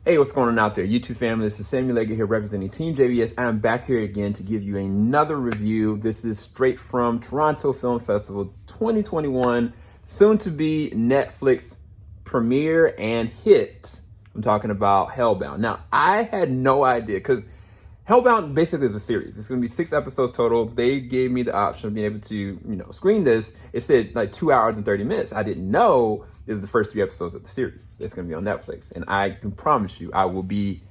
Hey, what's going on out there, YouTube family? This is Samuel Leggett here representing TeamJVS. I'm back here again to give you another review. This is straight from Toronto Film Festival 2021, soon to be Netflix premiere and hit. I'm talking about Hellbound. Now, I had no idea because Hellbound basically is a series. It's going to be 6 episodes total. They gave me the option of being able to, screen this. It said like 2 hours and 30 minutes. I didn't know it was the first 3 episodes of the series. It's going to be on Netflix. And I can promise you, I will be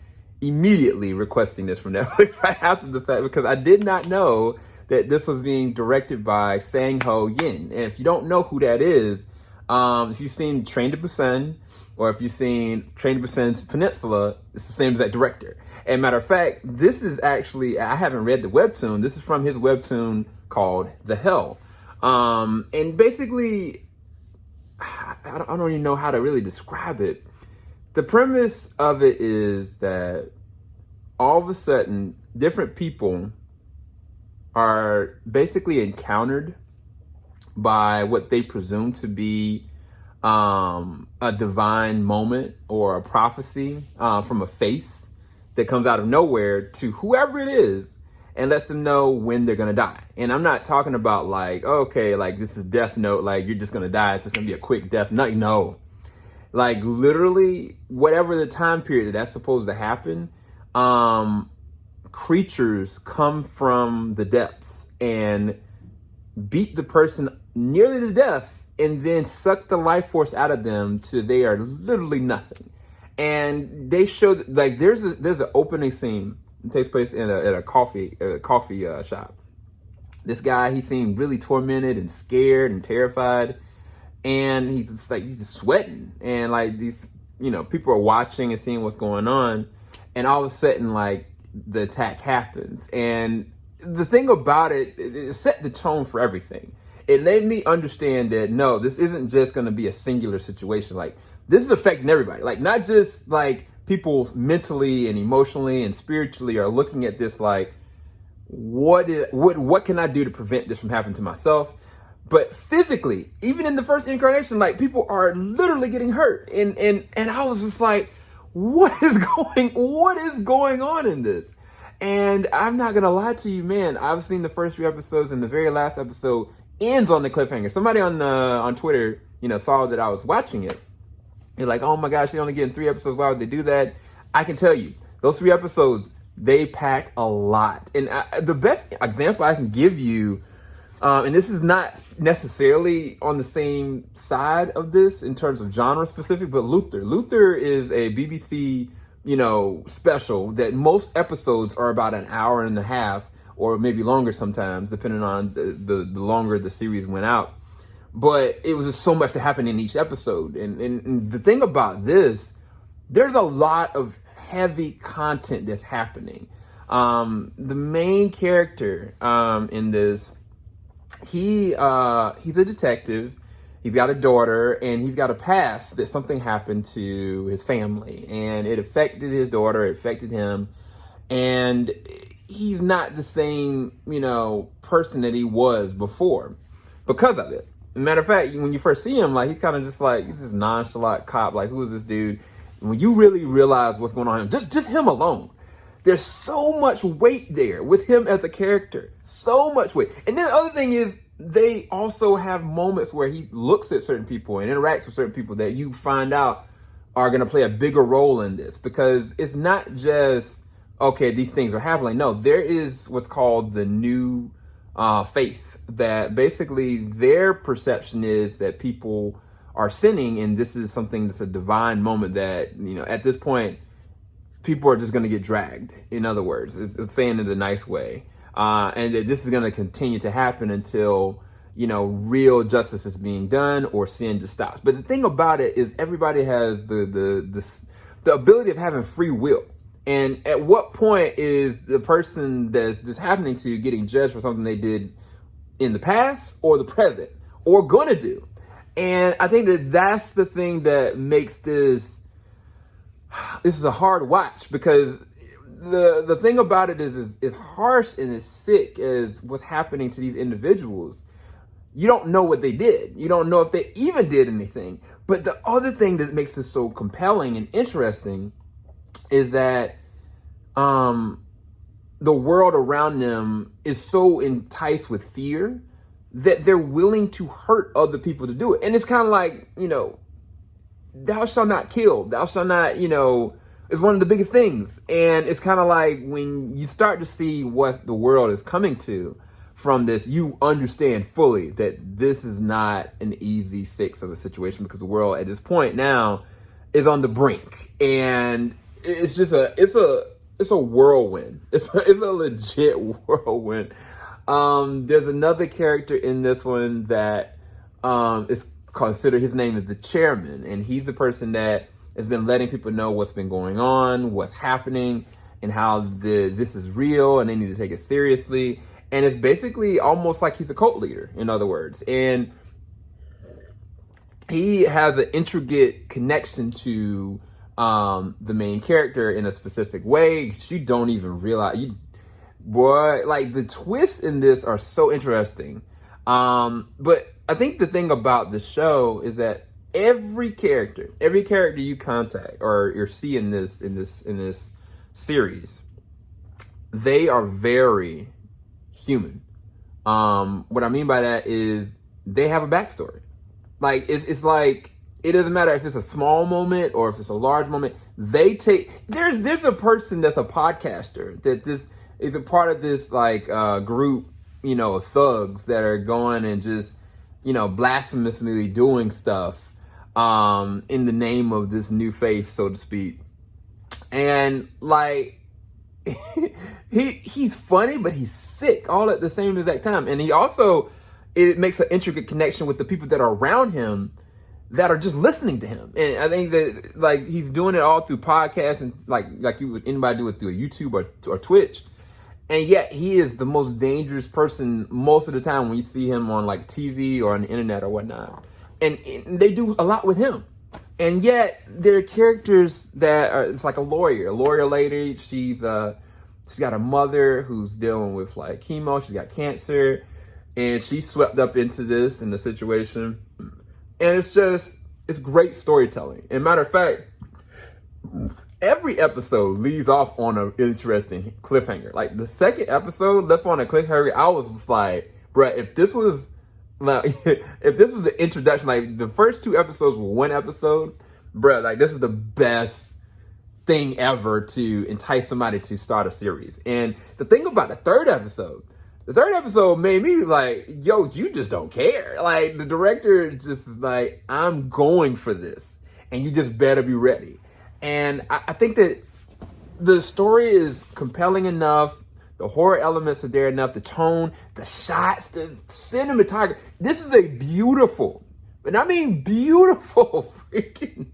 immediately requesting this from Netflix right after the fact because I did not know that this was being directed by Sang-ho Yeon. And if you don't know who that is, if you've seen Train to Busan, or if you've seen Train to Busan's Peninsula, it's the same as that director. And matter of fact, this is actually, I haven't read the webtoon. This is from his webtoon called The Hell. And basically, I don't even know how to really describe it. The premise of it is that all of a sudden, different people are basically encountered by what they presume to be a divine moment or a prophecy from a face that comes out of nowhere to whoever it is and lets them know when they're gonna die. And I'm not talking about like, okay, like this is Death Note, like you're just gonna die, it's just gonna be a quick death. No. Like literally whatever the time period that's supposed to happen, creatures come from the depths and beat the person nearly to death and then suck the life force out of them till they are literally nothing. And they show like there's an opening scene that takes place in a coffee shop. This guy, he seemed really tormented and scared and terrified, and he's just sweating, and like these people are watching and seeing what's going on, and all of a sudden like the attack happens. And the thing about it, it set the tone for everything. It made me understand that no, this isn't just going to be a singular situation. Like this is affecting everybody. Like not just like people mentally and emotionally and spiritually are looking at this like, what can I do to prevent this from happening to myself? But physically, even in the first incarnation, like people are literally getting hurt. And I was just like, what is going on in this? And I'm not gonna lie to you, man. I've seen the first 3 episodes, and the very last episode ends on the cliffhanger. Somebody on Twitter, saw that I was watching it. You're like, oh my gosh, they're only getting 3 episodes. Why would they do that? I can tell you, those 3 episodes, they pack a lot. And the best example I can give you, and this is not necessarily on the same side of this in terms of genre specific, but Luther. Luther is a BBC, special that most episodes are about an hour and a half, or maybe longer sometimes, depending on the longer the series went out. But it was just so much to happen in each episode. And the thing about this, there's a lot of heavy content that's happening. The main character in this, he's a detective. He's got a daughter, and he's got a past that something happened to his family. And it affected his daughter, it affected him. And he's not the same, person that he was before because of it. Matter of fact, when you first see him, like he's kind of just like he's this nonchalant cop. Like, who is this dude? And when you really realize what's going on, just him alone, there's so much weight there with him as a character. So much weight. And then the other thing is, they also have moments where he looks at certain people and interacts with certain people that you find out are going to play a bigger role in this, because it's not just, okay, these things are happening. No, there is what's called the new faith, that basically their perception is that people are sinning, and this is something that's a divine moment that, at this point, people are just going to get dragged. In other words, it's saying it in a nice way. And that this is going to continue to happen until, real justice is being done or sin just stops. But the thing about it is everybody has the ability of having free will. And at what point is the person that's this happening to getting judged for something they did in the past or the present or going to do? And I think that that's the thing that makes this is a hard watch, because the thing about it is harsh and as sick as what's happening to these individuals. You don't know what they did. You don't know if they even did anything. But the other thing that makes this so compelling and interesting is that the world around them is so enticed with fear that they're willing to hurt other people to do it. And it's kind of like, thou shalt not kill, thou shalt not, is one of the biggest things. And it's kind of like when you start to see what the world is coming to from this, you understand fully that this is not an easy fix of a situation, because the world at this point now is on the brink. And it's just it's a whirlwind. It's a legit whirlwind. There's another character in this one that is considered, his name is the chairman, and he's the person that has been letting people know what's been going on, what's happening, and how this is real and they need to take it seriously. And it's basically almost like he's a cult leader, in other words. And he has an intricate connection to the main character in a specific way. You don't even realize. Like the twists in this are so interesting. But I think the thing about the show is that every character you contact or you see in this series, they are very human. What I mean by that is they have a backstory. Like it's like, it doesn't matter if it's a small moment or if it's a large moment. There's a person that's a podcaster that this is a part of this group, of thugs that are going and just, blasphemously doing stuff in the name of this new faith, so to speak. And he's funny, but he's sick all at the same exact time. And it makes an intricate connection with the people that are around him that are just listening to him. And I think that he's doing it all through podcasts and like you would anybody do it through a YouTube or Twitch. And yet he is the most dangerous person most of the time when you see him on TV or on the internet or whatnot. And they do a lot with him. And yet there are characters that are, it's like a lawyer lady. She's got a mother who's dealing with chemo. She's got cancer, and she's swept up into this in the situation. And it's great storytelling. And matter of fact, every episode leaves off on an interesting cliffhanger. Like the second episode left on a cliffhanger, I was just like, bruh, if this was the introduction, the first two episodes were one episode, bruh, this is the best thing ever to entice somebody to start a series. And the thing about the third episode made me yo, you just don't care. The director just is I'm going for this, and you just better be ready. And I think that the story is compelling enough. The horror elements are there enough. The tone, the shots, the cinematography. This is a beautiful, and I mean beautiful freaking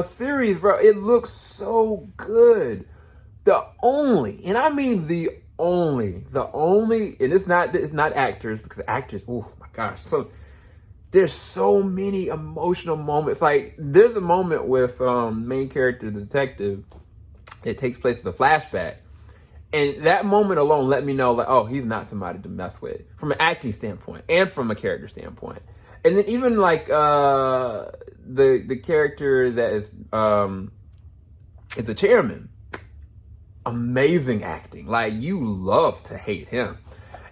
series, bro. It looks so good. The only, and it's not actors, because actors, oh my gosh. So there's so many emotional moments. There's a moment with main character, the detective. It takes place as a flashback. And that moment alone let me know, oh, he's not somebody to mess with from an acting standpoint and from a character standpoint. And then even the character that is the chairman, amazing acting. You love to hate him.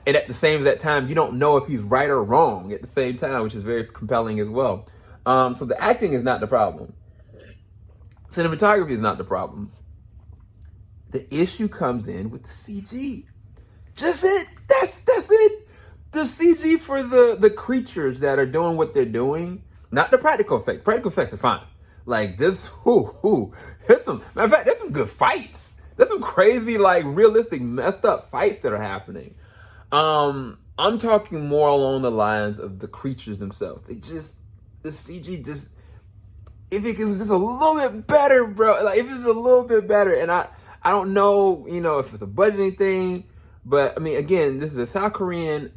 And at the same time, you don't know if he's right or wrong at the same time, which is very compelling as well. So the acting is not the problem. Cinematography is not the problem. The issue comes in with the CG. Just it. That's it. The CG for the creatures that are doing what they're doing, not the practical effects. Practical effects are fine. This, there's some, matter of fact, there's some good fights. There's some crazy, realistic, messed up fights that are happening. I'm talking more along the lines of the creatures themselves. The CG just, if it was just a little bit better, bro. If it was a little bit better, and I don't know, if it's a budgeting thing, but I mean, again, this is a South Korean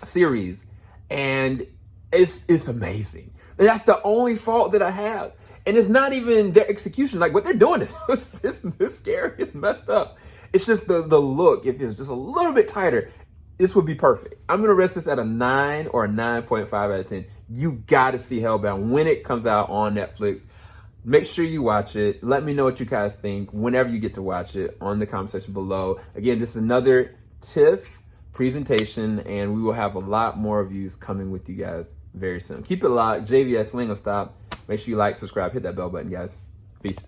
series, and it's amazing. And that's the only fault that I have. And it's not even their execution. What they're doing is it's scary. It's messed up. It's just the look. If it was just a little bit tighter, this would be perfect. I'm going to rest this at a 9 or a 9.5 out of 10. You got to see Hellbound when it comes out on Netflix. Make sure you watch it. Let me know what you guys think whenever you get to watch it on the comment section below. Again, this is another TIFF presentation, and we will have a lot more reviews coming with you guys very soon. Keep it locked. JVS, we ain't gonna stop. Make sure you like, subscribe, hit that bell button, guys. Peace.